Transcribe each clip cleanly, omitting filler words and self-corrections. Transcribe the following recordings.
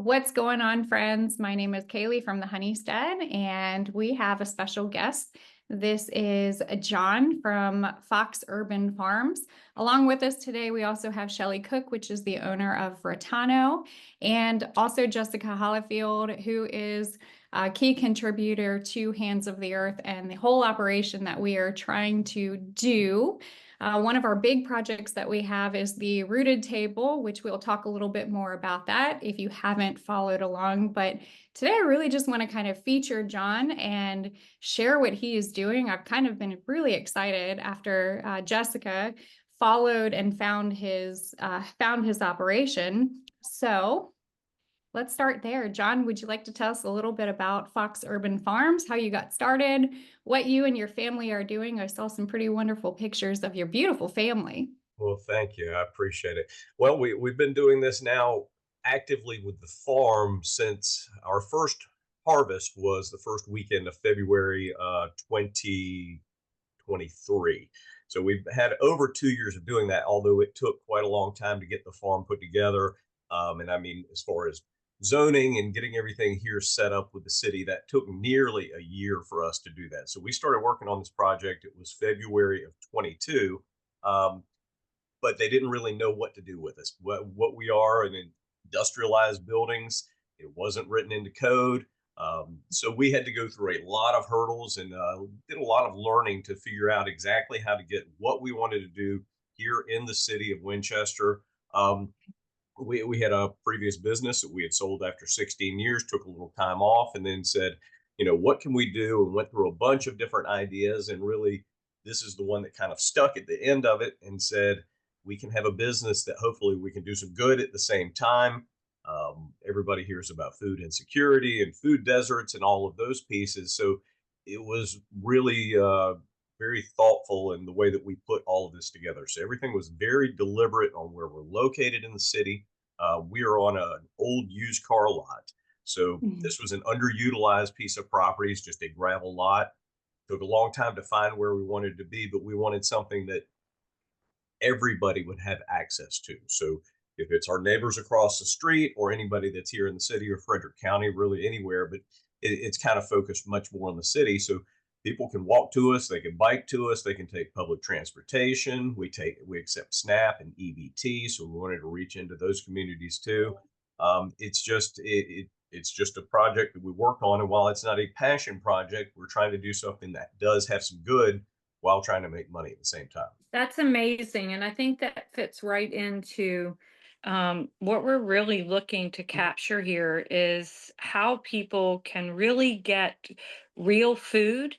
What's going on, friends? My name is Kaylee from the Honeystead, and we have a special guest. This is John from Fox Urban Farms. Along with us today, we also have Shelly Cook, which is the owner of Ratano, and also Jessica Hollifield, who is a key contributor to Hands of the Earth and the whole operation that we are trying to do. One of our big projects that we have is the rooted table, which we'll talk a little bit more about that if you haven't followed along. But today I really just want to kind of feature John and share what he is doing. I've kind of been really excited after Jessica followed and found his operation. So let's start there. John, would you like to tell us a little bit about Fox Urban Farms, how you got started, what you and your family are doing? I saw some pretty wonderful pictures of your beautiful family. Well, thank you. I appreciate it. Well, we've been doing this now actively with the farm since our first harvest was the first weekend of February 2023. So we've had over 2 years of doing that, although it took quite a long time to get the farm put together. And I mean, as far as zoning and getting everything here set up with the city, that took nearly a year for us to do that. So we started working on this project. It was February of 22. Um, but they didn't really know what to do with us. What we are in industrialized buildings, it wasn't written into code. So we had to go through a lot of hurdles and did a lot of learning to figure out exactly how to get what we wanted to do here in the city of Winchester. We had a previous business that we had sold after 16 years, took a little time off, and then said, what can we do? And went through a bunch of different ideas. And really, this is the one that kind of stuck at the end of it and said, we can have a business that hopefully we can do some good at the same time. Everybody hears about food insecurity and food deserts and all of those pieces. So it was really very thoughtful in the way that we put all of this together. So everything was very deliberate on where we're located in the city. We are on an old used car lot. So Mhm. this was an underutilized piece of property. It's just a gravel lot. Took a long time to find where we wanted to be, but we wanted something that everybody would have access to. So if it's our neighbors across the street or anybody that's here in the city or Frederick County, really anywhere, but it's kind of focused much more on the city. So people can walk to us, they can bike to us, they can take public transportation. We accept SNAP and EBT, so we wanted to reach into those communities too. It's just a project that we worked on, and while it's not a passion project, we're trying to do something that does have some good while trying to make money at the same time. That's amazing. And I think that fits right into what we're really looking to capture here is how people can really get real food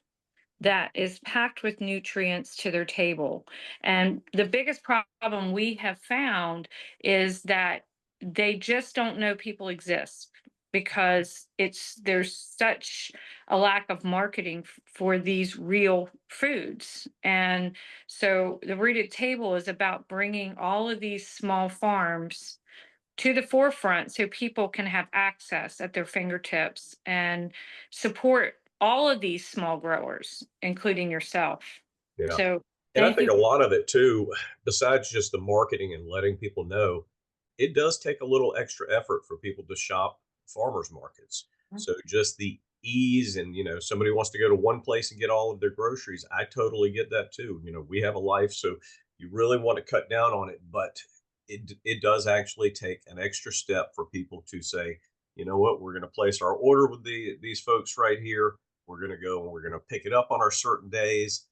that is packed with nutrients to their table. And the biggest problem we have found is that they just don't know people exist because there's such a lack of marketing for these real foods. And so the rooted table is about bringing all of these small farms to the forefront so people can have access at their fingertips and support all of these small growers, including yourself. Yeah. So And I thank think you. a lot of it too, besides just the marketing and letting people know, it does take a little extra effort for people to shop farmers markets. So just the ease and, somebody wants to go to one place and get all of their groceries. I totally get that too. We have a life, so you really want to cut down on it, but it does actually take an extra step for people to say, you know what, we're going to place our order with these folks right here. We're going to go and we're going to pick it up on our certain days.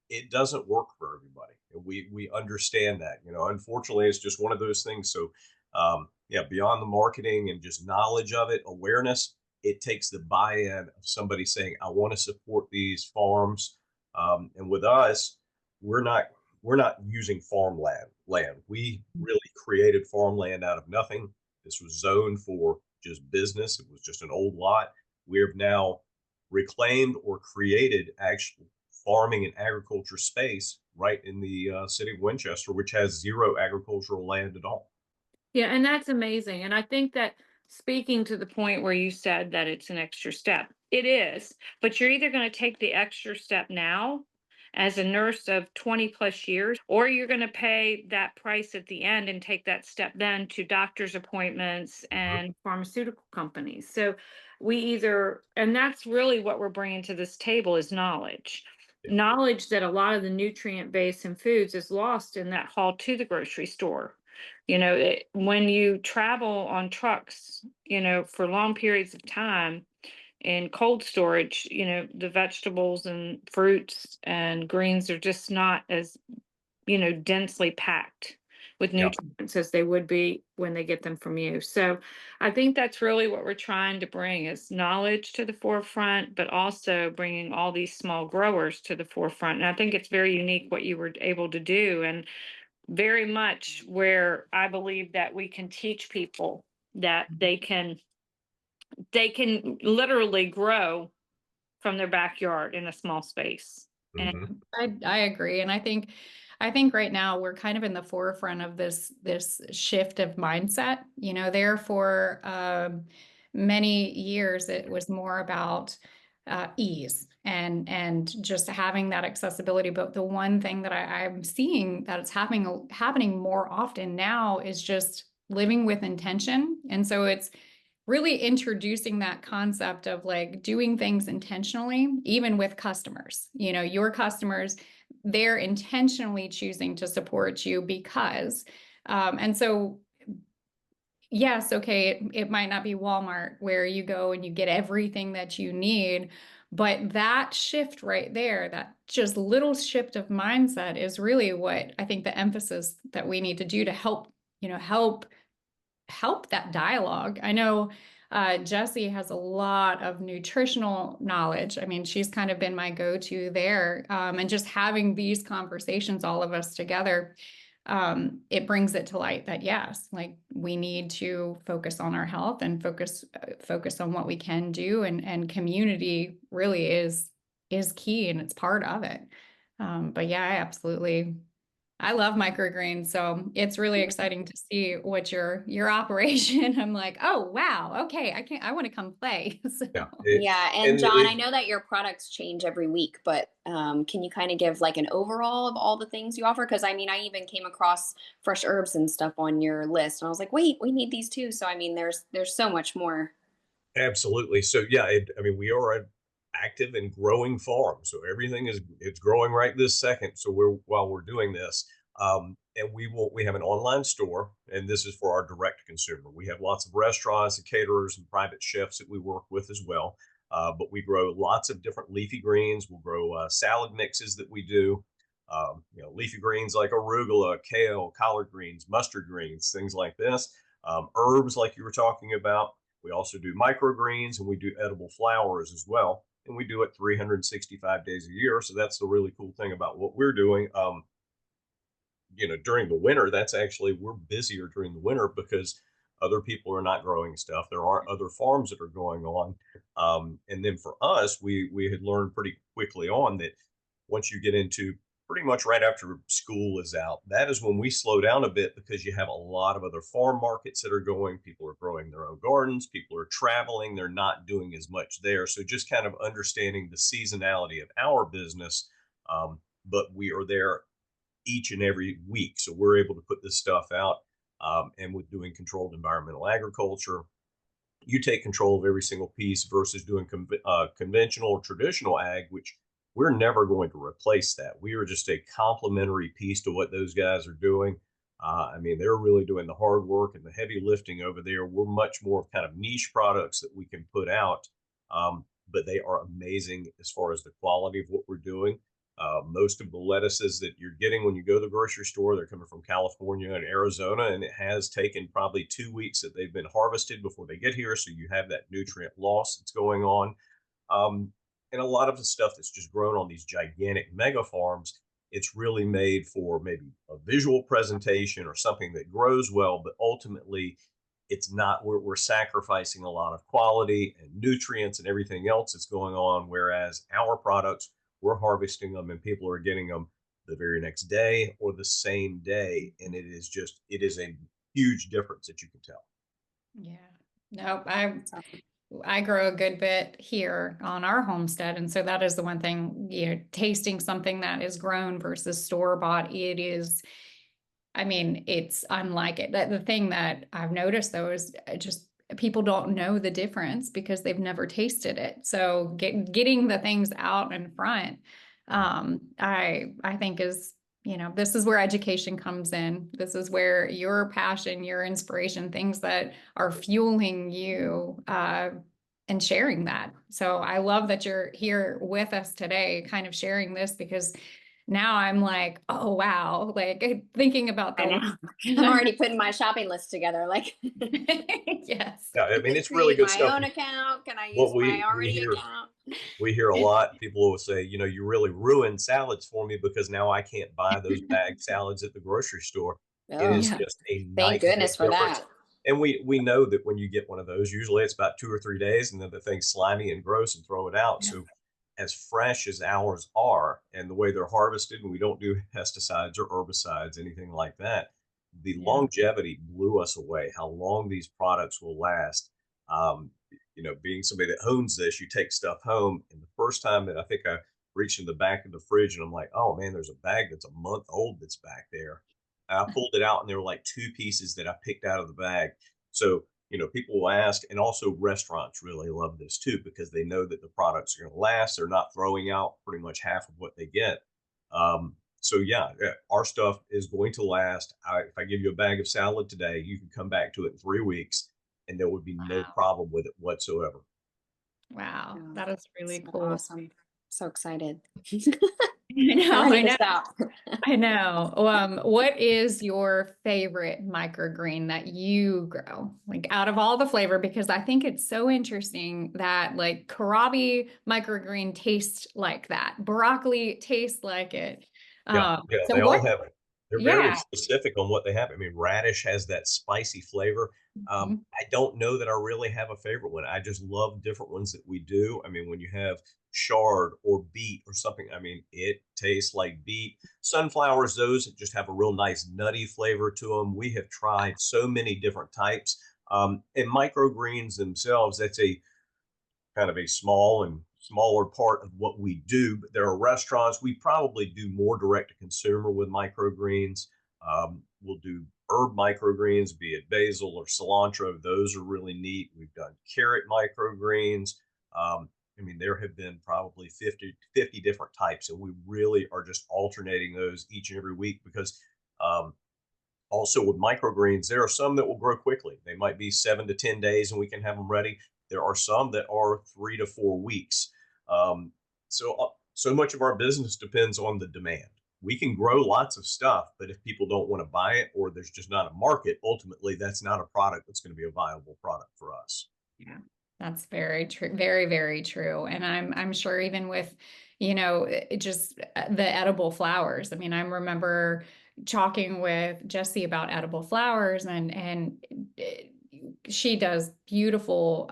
It doesn't work for everybody. And we understand that. Unfortunately, it's just one of those things. So yeah, beyond the marketing and just knowledge of it, awareness, it takes the buy-in of somebody saying, I want to support these farms. And with us, we're not we're not using farmland. We really created farmland out of nothing. This was zoned for just business. It was just an old lot. We have now reclaimed or created actual farming and agriculture space right in the city of Winchester, which has zero agricultural land at all. Yeah, and that's amazing. And I think that speaking to the point where you said that it's an extra step, it is, but you're either going to take the extra step now as a nurse of 20 plus years, or you're going to pay that price at the end and take that step then to doctor's appointments Mhm. and pharmaceutical companies. So we either, and that's really what we're bringing to this table is knowledge. Yeah. Knowledge that a lot of the nutrient base in foods is lost in that haul to the grocery store. When you travel on trucks, for long periods of time in cold storage, the vegetables and fruits and greens are just not as, densely packed with Yeah. nutrients as they would be when they get them from you. So I think that's really what we're trying to bring is knowledge to the forefront, but also bringing all these small growers to the forefront. And I think it's very unique what you were able to do. And very much where I believe that we can teach people that they can literally grow from their backyard in a small space. And Hmm. I agree. And I think right now we're kind of in the forefront of this shift of mindset. There for many years it was more about ease and just having that accessibility. But the one thing that I'm seeing that it's happening more often now is just living with intention. And so it's really introducing that concept of like doing things intentionally, even with customers. Your customers, they're intentionally choosing to support you because, and so, yes, okay, it might not be Walmart where you go and you get everything that you need, but that shift right there, that just little shift of mindset is really what I think the emphasis that we need to do to help that dialogue. I know Jessie has a lot of nutritional knowledge. I mean, she's kind of been my go-to there. And just having these conversations, all of us together, it brings it to light that yes, like we need to focus on our health and focus on what we can do, and community really is key and it's part of it. But yeah, I love microgreens, so it's really exciting to see what your operation. I'm like, oh wow, okay, I want to come play. So Yeah. Yeah, and And John, I know that your products change every week, but can you kind of give like an overall of all the things you offer? Because I mean, I even came across fresh herbs and stuff on your list, and I was like, wait, we need these too. So I mean, there's so much more. Absolutely. So yeah, I mean, we are an active and growing farm, so everything is it's growing right this second. So while we're doing this, and we have an online store, and this is for our direct consumer. We have lots of restaurants and caterers and private chefs that we work with as well. But we grow lots of different leafy greens. We'll grow salad mixes that we do. Leafy greens like arugula, kale, collard greens, mustard greens, things like this. Herbs like you were talking about. We also do microgreens and we do edible flowers as well. And we do it 365 days a year. So that's the really cool thing about what we're doing. During the winter, that's actually, we're busier during the winter because other people are not growing stuff. There aren't other farms that are going on. And then for us, we had learned pretty quickly on that once you get into pretty much right after school is out, that is when we slow down a bit because you have a lot of other farm markets that are going. People are growing their own gardens, people are traveling, they're not doing as much there. So just kind of understanding the seasonality of our business. But we are there each and every week. So we're able to put this stuff out. And with doing controlled environmental agriculture, you take control of every single piece versus doing conventional or traditional ag, which we're never going to replace that. We are just a complementary piece to what those guys are doing. I mean, they're really doing the hard work and the heavy lifting over there. We're much more kind of niche products that we can put out, but they are amazing as far as the quality of what we're doing. Most of the lettuces that you're getting when you go to the grocery store, they're coming from California and Arizona, and it has taken probably 2 weeks that they've been harvested before they get here. So you have that nutrient loss that's going on. And a lot of the stuff that's just grown on these gigantic mega farms, it's really made for maybe a visual presentation or something that grows well, but ultimately it's not, we're sacrificing a lot of quality and nutrients and everything else that's going on. Whereas our products, we're harvesting them and people are getting them the very next day or the same day. And it is a huge difference that you can tell. yeah, no, I That's awesome. I grow a good bit here on our homestead. And so that is the one thing, tasting something that is grown versus store bought, it is, I mean, it's unlike it. The thing that I've noticed though is just people don't know the difference because they've never tasted it. So getting the things out in front, I think is, this is where education comes in. This is where your passion, your inspiration, things that are fueling you, and sharing that. So I love that you're here with us today, kind of sharing this, because now I'm like, oh wow, like thinking about I know. the I'm already putting my shopping list together. Like, yes. Yeah, I can mean, I it's really create good my stuff. own account? Can I use What my we already hear account? we hear a lot. People will say, you really ruined salads for me because now I can't buy those bagged salads at the grocery store. It Oh, is Yeah. just a thank night and day goodness for difference. that. And we know that when you get one of those, usually it's about 2 or 3 days, and then the thing's slimy and gross and throw it out. Yeah. So as fresh as ours are, and the way they're harvested, and we don't do pesticides or herbicides, anything like that, the Yeah. longevity blew us away. How long these products will last. Um, being somebody that owns this, you take stuff home, and the first time that I think I reached in the back of the fridge, and I'm like, oh man, there's a bag that's a month old that's back there. I pulled it out, and there were like two pieces that I picked out of the bag. So, people will ask, and also restaurants really love this too because they know that the products are going to last. They're not throwing out pretty much half of what they get. So yeah, our stuff is going to last. If I give you a bag of salad today, you can come back to it in 3 weeks, and there would be no Wow. problem with it whatsoever. Wow. Oh, That is really so cool. awesome. So excited. I I'm know, ready I to know, stop. I know. What is your favorite microgreen that you grow? Like out of all the flavor, because I think it's so interesting that like kohlrabi microgreen tastes like that. Broccoli tastes like it. Yeah, yeah, So they all what, have they're very yeah. specific on what they have. I mean, radish has that spicy flavor. Mhm. I don't know that I really have a favorite one. I just love different ones that we do. I mean, when you have chard or beet or something, I mean, it tastes like beet. Sunflowers, those just have a real nice nutty flavor to them. We have tried so many different types. And microgreens themselves, that's a kind of a small and smaller part of what we do. But there are restaurants. We probably do more direct to consumer with microgreens. We'll do herb microgreens, be it basil or cilantro. Those are really neat. We've done carrot microgreens. I mean, there have been probably 50 different types, and we really are just alternating those each and every week because um, also with microgreens, there are some that will grow quickly. They might be 7 to 10 days and we can have them ready. There are some that are 3 to 4 weeks. Um, so much of our business depends on the demand. We can grow lots of stuff, but if people don't want to buy it or there's just not a market, ultimately that's not a product that's going to be a viable product for us. Yeah, that's very true. Very, very true. And I'm sure even with, just the edible flowers. I mean, I remember talking with Jessie about edible flowers and she does beautiful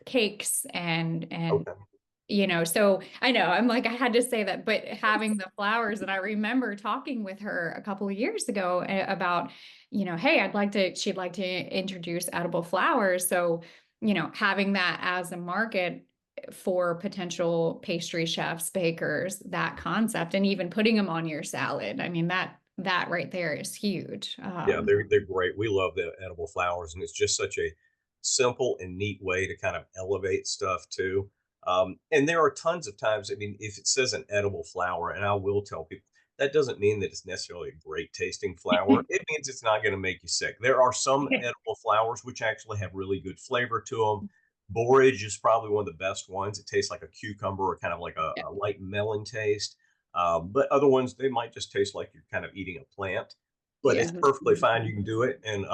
cakes and Okay. so I know I'm like, I had to say that, but having the flowers, and I remember talking with her a couple of years ago about, hey, she'd like to introduce edible flowers. So, having that as a market for potential pastry chefs, bakers, that concept, and even putting them on your salad. I mean, that right there is huge. Yeah, they're great. We love the edible flowers, and it's just such a simple and neat way to kind of elevate stuff too. And there are tons of times. I mean, if it says an edible flower, and I will tell people that doesn't mean that it's necessarily a great tasting flower. It means it's not going to make you sick. There are some edible flowers which actually have really good flavor to them. Borage is probably one of the best ones. It tastes like a cucumber or kind of like a light melon taste. But other ones, they might just taste like you're kind of eating a plant, but Yeah. it's perfectly fine. You can do it. And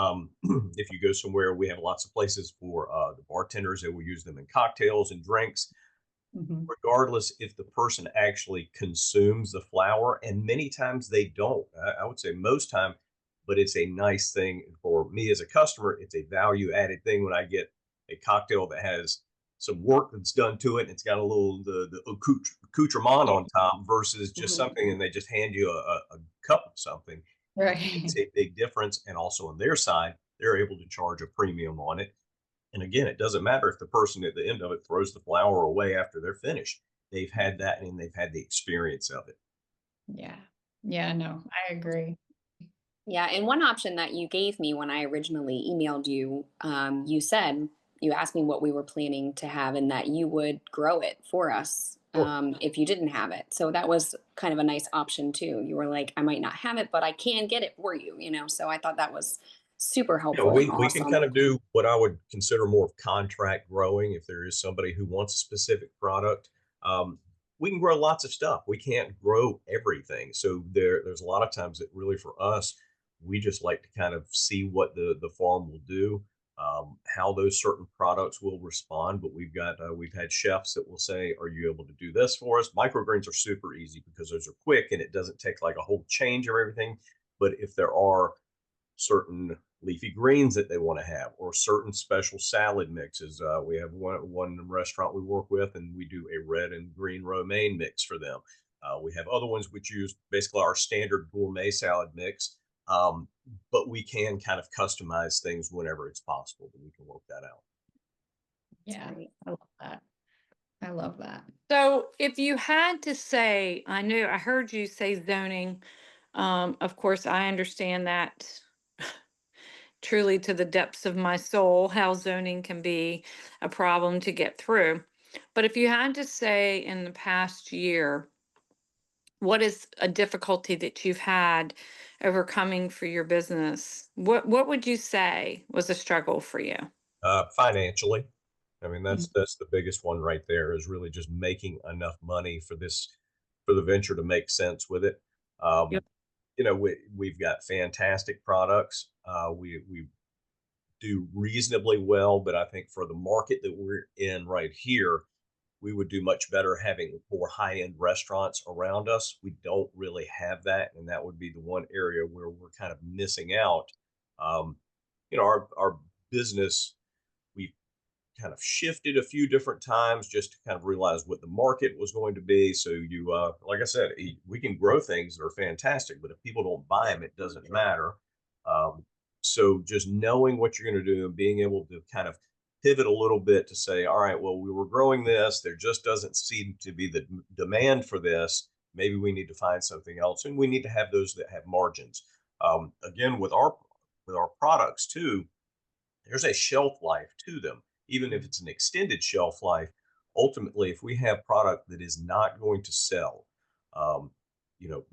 if you go somewhere, we have lots of places for the bartenders that will use them in cocktails and drinks, Mhm. regardless if the person actually consumes the flower. And many times they don't. I would say most time, but it's a nice thing for me as a customer. It's a value added thing when I get a cocktail that has some work that's done to it. And it's got a little the accoutrement Yeah. on top versus just Mhm. something and they just hand you a cup of something. It Right. makes a big difference. And also on their side, they're able to charge a premium on it. And again, it doesn't matter if the person at the end of it throws the flower away after they're finished. They've had that and they've had the experience of it. Yeah. Yeah, no, I agree. Yeah, and one option that you gave me when I originally emailed you, you said you asked me what we were planning to have and that you would grow it for us Sure. if you didn't have it. So that was kind of a nice option too. You were like, I might not have it, but I can get it for you, you know. So I thought that was super Yeah, helpful and we can awesome. kind of do what I would consider more of contract growing. If there is somebody who wants a specific product, um, we can grow lots of stuff. We can't grow everything, so there's a lot of times that really for us, we just like to kind of see what the farm will do, how those certain products will respond. But we've had chefs that will say, "Are you able to do this for us?" Microgreens are super easy because those are quick and it doesn't take like a whole change of everything. But if there are certain leafy greens that they want to have or certain special salad mixes. We have one restaurant we work with and we do a red and green romaine mix for them. We have other ones which use basically our standard gourmet salad mix, um, but we can kind of customize things whenever it's possible, but we can work that out. Yeah, Right. I love that. I love that. So if you had to say, I heard you say zoning. Of course, I understand that truly to the depths of my soul, how zoning can be a problem to get through. But if you had to say in the past year, what is a difficulty that you've had overcoming for your business? What would you say was a struggle for you? Financially, I mean Mm. that's the biggest one right there is really just making enough money for the venture to make sense with it. Yep. Um, we've got fantastic products. We do reasonably well, but I think for the market that we're in right here, we would do much better having more high end restaurants around us. We don't really have that, and that would be the one area where we're kind of missing out. Um, our business, we kind of shifted a few different times just to kind of realize what the market was going to be. So like I said, we can grow things that are fantastic, but if people don't buy them, it doesn't matter. Um, so just knowing what you're going to do and being able to kind of pivot a little bit to say, all right, well, we were growing this. There just doesn't seem to be the demand for this. Maybe we need to find something else, and we need to have those that have margins. Again, with our products too, there's a shelf life to them, even if it's an extended shelf life. Ultimately, if we have product that is not going to sell, um,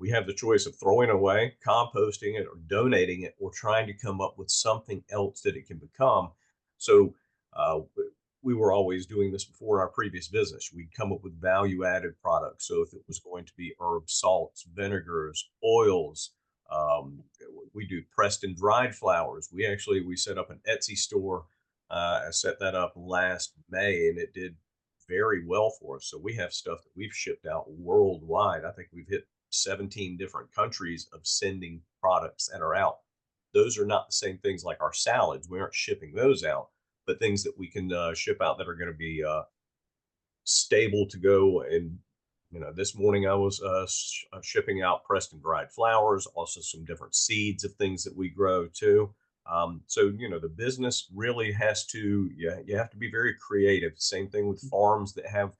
we have the choice of throwing away, composting it, or donating it, or trying to come up with something else that it can become. So uh, we were always doing this before in our previous business. We'd come up with value added products. So if it was going to be herbs, salts, vinegars, oils, um, we do pressed and dried flowers. We set up an Etsy store. I set that up last May, and it did very well for us. So we have stuff that we've shipped out worldwide. I think we've hit 17 different countries of sending products that are out. Those are not the same things like our salads. We aren't shipping those out, but things that we can ship out that are going to be stable to go. And this morning I was shipping out pressed and dried flowers, also some different seeds of things that we grow too. So the business really has to, you have to be very creative. Same thing with farms that have,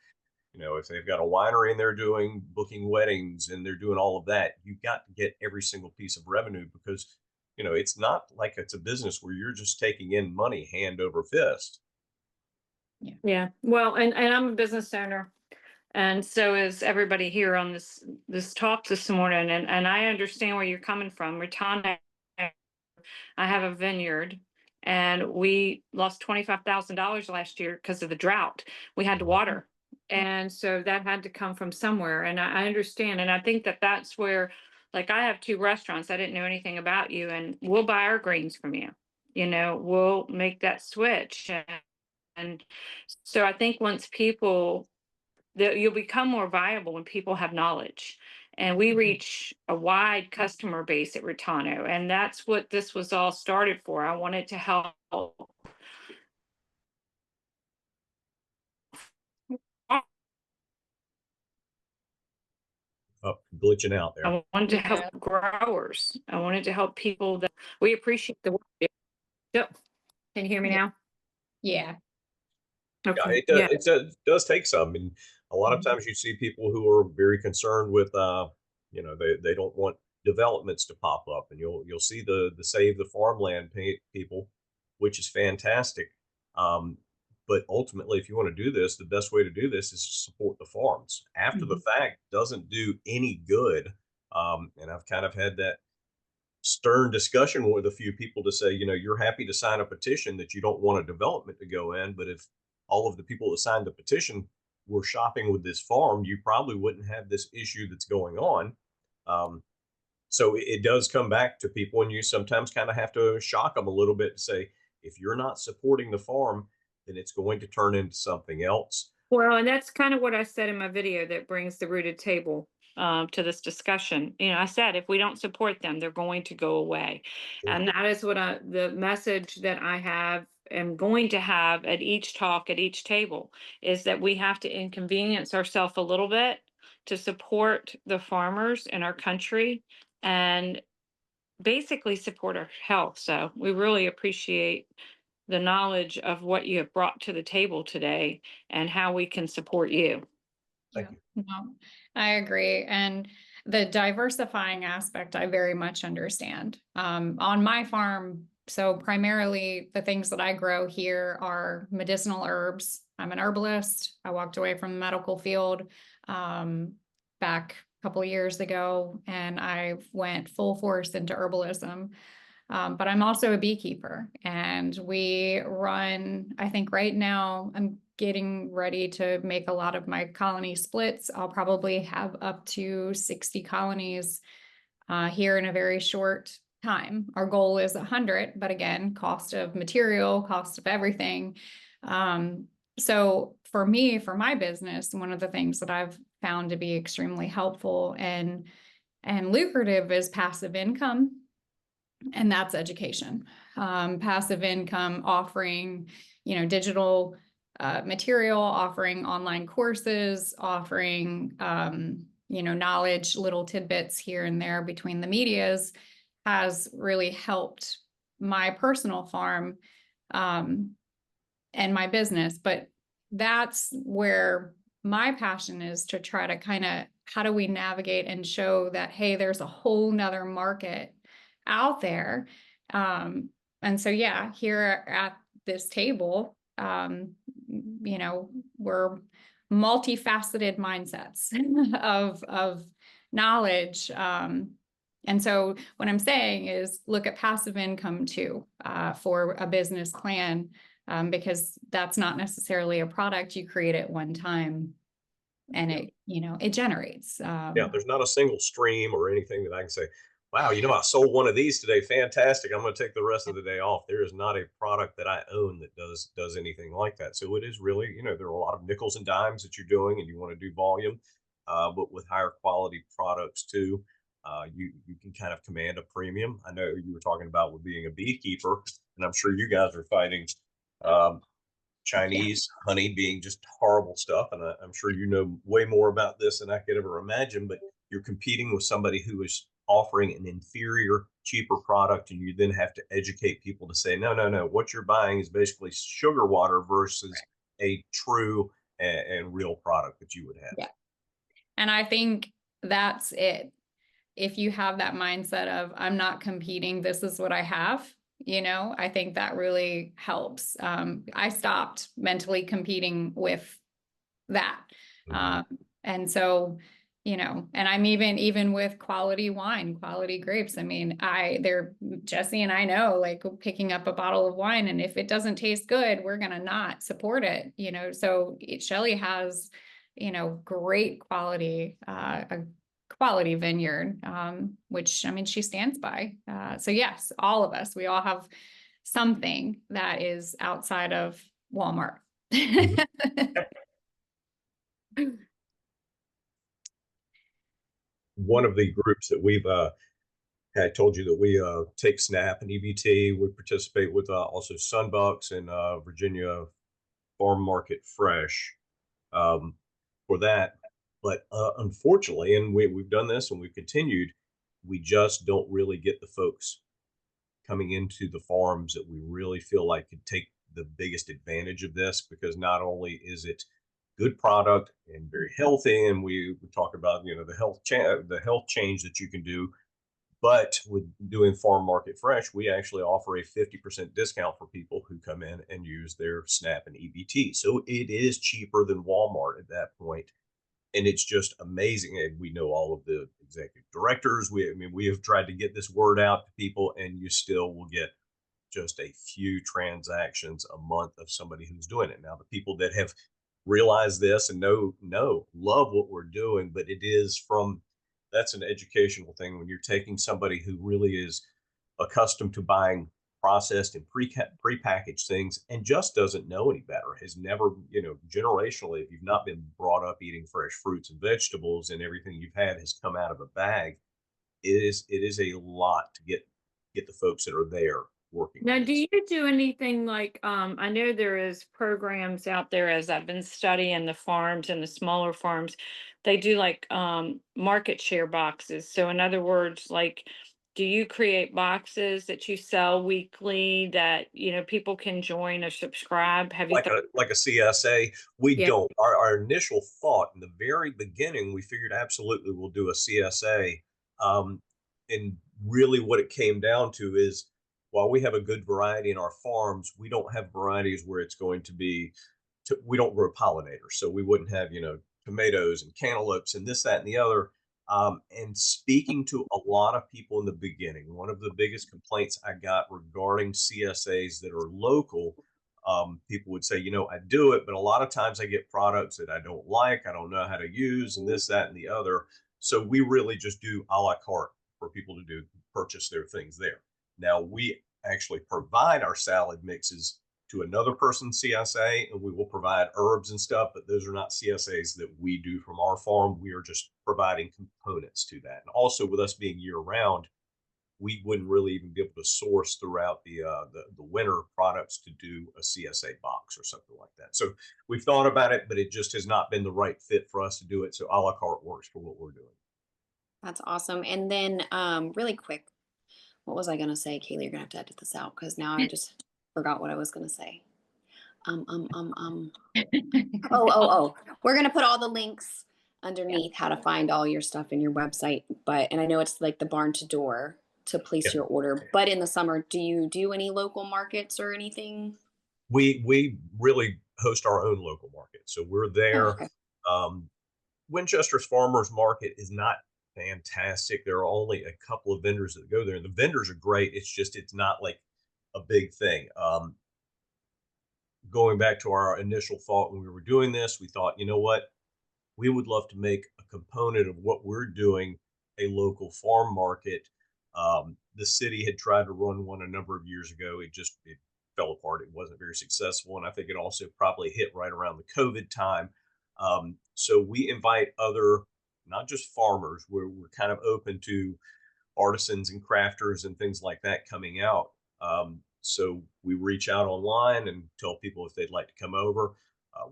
if they've got a winery and they're doing booking weddings and they're doing all of that, you've got to get every single piece of revenue because it's not like it's a business where you're just taking in money hand over fist. Yeah. Well, and I'm a business owner. And so is everybody here on this talk this morning. And I understand where you're coming from. Retana, I have a vineyard and we lost $25,000 last year because of the drought. We had to water. And so that had to come from somewhere. And I understand. And I think that that's where, like, I have two restaurants. I didn't know anything about you, and we'll buy our greens from you. We'll make that switch. And so I think once people that you'll become more viable when people have knowledge. And we reach a wide customer base at Retano. And that's what this was all started for. I wanted to help. Oh, glitching out there. I wanted to help Yeah. growers. I wanted to help people that we appreciate the work. Yep. Can you hear me Yeah. now? Yeah. Yeah, Okay. it does. It does take some, and a lot of Mhm. times you see people who are very concerned with, they don't want developments to pop up, and you'll see the save the farmland people, which is fantastic. Um, but ultimately, if you want to do this, the best way to do this is to support the farms. After the Mhm. fact doesn't do any good, and I've kind of had that stern discussion with a few people to say, you're happy to sign a petition that you don't want a development to go in, but if all of the people that signed the petition were shopping with this farm, you probably wouldn't have this issue that's going on. Um, so it does come back to people, and you sometimes kind of have to shock them a little bit to say, if you're not supporting the farm, then it's going to turn into something else. Well, and that's kind of what I said in my video that brings the rooted table to this discussion. I said if we don't support them, they're going to go away, Sure. and that is the message that I have am going to have at each talk at each table is that we have to inconvenience ourselves a little bit to support the farmers in our country and basically support our health. So we really appreciate the knowledge of what you have brought to the table today and how we can support you. Thank Yeah, you. no, I agree. And the diversifying aspect, I very much understand. On my farm, so primarily the things that I grow here are medicinal herbs. I'm an herbalist. I walked away from the medical field back a couple of years ago, and I went full force into herbalism. But I'm also a beekeeper, and we run, I think right now I'm getting ready to make a lot of my colony splits. I'll probably have up to 60 colonies here in a very short time. Our goal is 100, but again, cost of material, cost of everything. Um, so for me, for my business, one of the things that I've found to be extremely helpful and lucrative is passive income, and that's education. Passive income offering, digital material, offering online courses, offering, knowledge, little tidbits here and there between the medias has really helped my personal farm and my business. But that's where my passion is, to try to kind of, how do we navigate and show that, hey, there's a whole nother market out there. And so, yeah, here at this table, we're multifaceted mindsets of knowledge. And so what I'm saying is look at passive income too, for a business plan, because that's not necessarily a product you create at one time and Yeah. it generates. Yeah, there's not a single stream or anything that I can say, wow, I sold one of these today. Fantastic. I'm going to take the rest of the day off. There is not a product that I own that does anything like that. So it is really, there are a lot of nickels and dimes that you're doing, and you want to do volume, but with higher quality products too. You can kind of command a premium. I know you were talking about with being a beekeeper, and I'm sure you guys are fighting um, Yeah. Chinese honey being just horrible stuff. And I'm sure you know way more about this than I could ever imagine, but you're competing with somebody who is offering an inferior, cheaper product. And you then have to educate people to say, no, no, no, what you're buying is basically sugar water versus a true and real product that you would have. Yeah. And I think that's it. If you have that mindset of, I'm not competing, this is what I have, I think that really helps. I stopped mentally competing with that. Mhm. Um, and so, and I'm even with quality wine, quality grapes. I mean, Jesse and I know, like, picking up a bottle of wine, and if it doesn't taste good, we're going to not support it, so Shelley has, great quality, a quality vineyard, which, I mean, she stands by. So yes, all of us, we all have something that is outside of Walmart. Mhm. One of the groups that we've I told you that we take SNAP and EBT. We participate with also Sunbucks and Virginia Farm Market Fresh um, for that. But unfortunately, and we've done this and we've continued, we just don't really get the folks coming into the farms that we really feel like could take the biggest advantage of this, because not only is it good product and very healthy, and we talk about, you know, the health change that you can do, but with doing farm market fresh, we actually offer a 50% discount for people who come in and use their SNAP and EBT. So it is cheaper than Walmart at that point. And it's just amazing. And we know all of the executive directors. I mean, we have tried to get this word out to people, and you still will get just a few transactions a month of somebody who's doing it. Now, the people that have realized this and love what we're doing, but it is from that's an educational thing when you're taking somebody who really is accustomed to buying processed and prepackaged things and just doesn't know any better, has never, you know, generationally, if you've not been brought up eating fresh fruits and vegetables and everything you've had has come out of a bag, it is a lot to get the folks that are there working Now, on do this. you do anything like, I know there is programs out there as I've been studying the farms and the smaller farms, they do like market share boxes. So in other words, like, do you create boxes that you sell weekly that, you know, people can join or subscribe? Have you Like thought? a CSA, we Yeah. don't. Our initial thought in the very beginning, we figured absolutely we'll do a CSA. Um, and really what it came down to is while we have a good variety in our farms, we don't have varieties where it's going to be we don't grow pollinators. So we wouldn't have, you know, tomatoes and cantaloupes and this, that, and the other. And speaking to a lot of people in the beginning, one of the biggest complaints I got regarding CSAs that are local, people would say, you know, I do it, but a lot of times I get products that I don't like, I don't know how to use, and this, that, and the other. So we really just do a la carte for people to do purchase their things there. Now we actually provide our salad mixes to another person's CSA, and we will provide herbs and stuff, but those are not CSAs that we do from our farm. We are just providing components to that. And also, with us being year round, we wouldn't really even be able to source throughout the winter products to do a CSA box or something like that. So we've thought about it, but it just has not been the right fit for us to do it. So a la carte works for what we're doing. That's awesome. And then really quick, what was I gonna say? Kaylee, you're gonna have to edit this out because now I just forgot what I was gonna say. Um, um, um, um. Oh. We're gonna put all the links underneath how to find all your stuff in your website. And I know it's like the barn to door to Yeah. place your order. But in the summer, do you do any local markets or anything? We really host our own local market. So we're Oh, there. okay. Um, Winchester's Farmers Market is not fantastic. There are only a couple of vendors that go there, and the vendors are great. It's just it's not like a big thing. Going back to our initial thought when we were doing this, we thought, you know what, we would love to make a component of what we're doing a local farm market. The city had tried to run one a number of years ago. It fell apart. It wasn't very successful, and I think it also probably hit right around the COVID time. So we invite other, not just farmers. We're kind of open to artisans and crafters and things like that coming out. So we reach out online and tell people if they'd like to come over.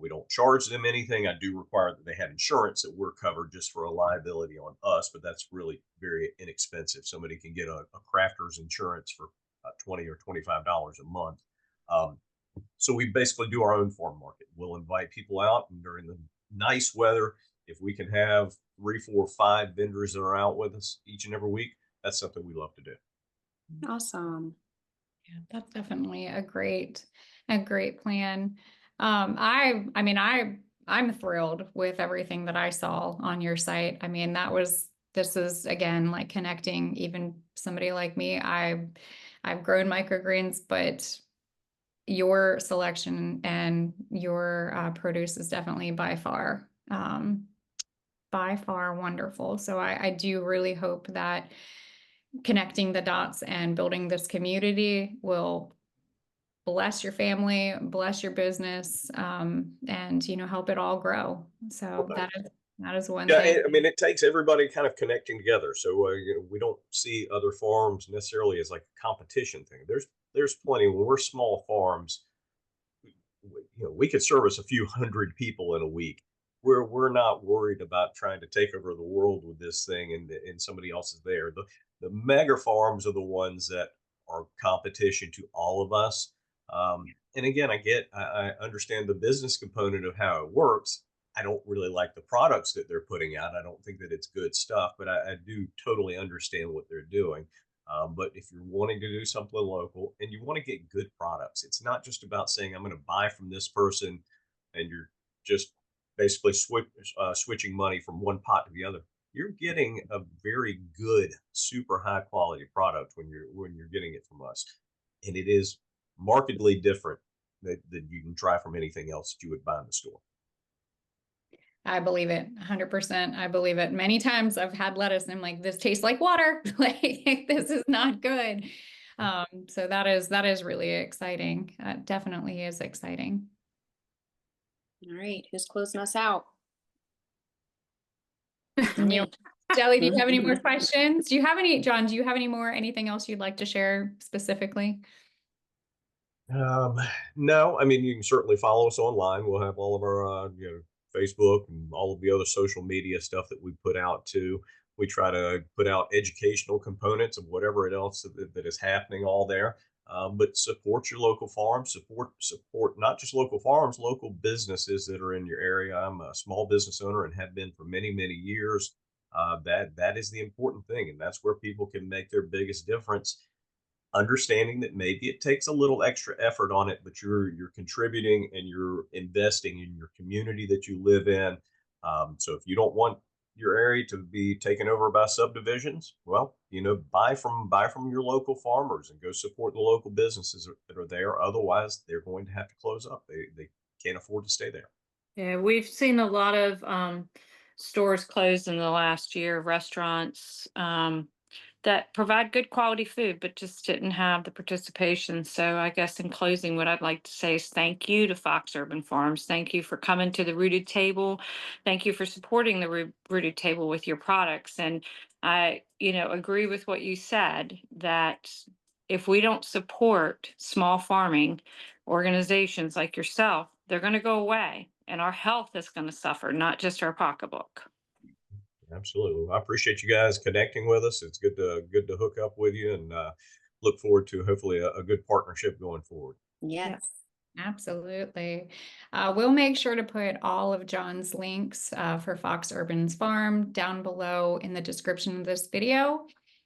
We don't charge them anything. I do require that they have insurance that we're covered just for a liability on us, but that's really very inexpensive. Somebody can get a crafter's insurance for $20 or $25 a month. Um, so we basically do our own farm market. We'll invite people out, and during the nice weather, if we can have 3, 4, 5 vendors that are out with us each and every week, that's something we love to do. Awesome. Yeah, that's definitely a great plan. I mean, I'm thrilled with everything that I saw on your site. I mean, this is again, like connecting even somebody like me. I've grown microgreens, but your selection and your produce is definitely by far wonderful. So I do really hope that connecting the dots and building this community will bless your family, bless your business, and help it all grow. So Okay. that is one Yeah, thing. I mean, it takes everybody kind of connecting together. So we don't see other farms necessarily as like a competition thing. There's plenty. When we're small farms, we could service a few hundred people in a week. We're not worried about trying to take over the world with this thing, and somebody else is there. The mega farms are the ones that are competition to all of us. And again, I understand the business component of how it works. I don't really like the products that they're putting out. I don't think that it's good stuff, but I do totally understand what they're doing. But if you're wanting to do something local and you want to get good products, it's not just about saying, I'm going to buy from this person and you're just basically switching money from one pot to the other. You're getting a very good, super high quality product when you're getting it from us, and it is markedly different that you can try from anything else that you would buy in the store. I believe it 100%. I believe it. Many times I've had lettuce and I'm like, this tastes like water. Like this is not good. So that is really exciting. Definitely is exciting. All right, who's closing us out? You, Jelly, do you have any more questions? Do you have any, John, do you have any more, anything else you'd like to share specifically? Um, no, I mean, you can certainly follow us online. We'll have all of our, Facebook and all of the other social media stuff that we put out too. We try to put out educational components of whatever else that is happening all there. But support your local farms, support not just local farms, local businesses that are in your area. I'm a small business owner and have been for many, many years. That is the important thing, and that's where people can make their biggest difference, understanding that maybe it takes a little extra effort on it, but you're contributing and you're investing in your community that you live in. So if you don't want your area to be taken over by subdivisions, well, buy from your local farmers and go support the local businesses that are there. Otherwise, they're going to have to close up. They can't afford to stay there. Yeah, we've seen a lot of stores closed in the last year, restaurants that provide good quality food, but just didn't have the participation. So I guess in closing, what I'd like to say is thank you to Fox Urban Farms. Thank you for coming to the Rooted Table. Thank you for supporting the Rooted Table with your products. And I, agree with what you said, that if we don't support small farming organizations like yourself, they're going to go away and our health is going to suffer, not just our pocketbook. Absolutely. Well, I appreciate you guys connecting with us. It's good to hook up with you, and look forward to hopefully a good partnership going forward. Yes. Yeah. Absolutely. We'll make sure to put all of John's links for Fox Urban's Farm down below in the description of this video.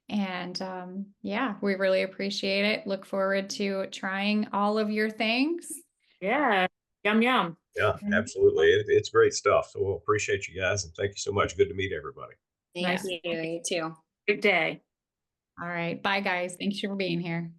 And yeah, we really appreciate it. Look forward to trying all of your things. Yeah. Yum, yum. Yeah, absolutely. It's great stuff. So we'll appreciate you guys, and thank you so much. Good to meet everybody. Thank Nice. you. You too. Good day. All right. Bye, guys. Thanks for being here.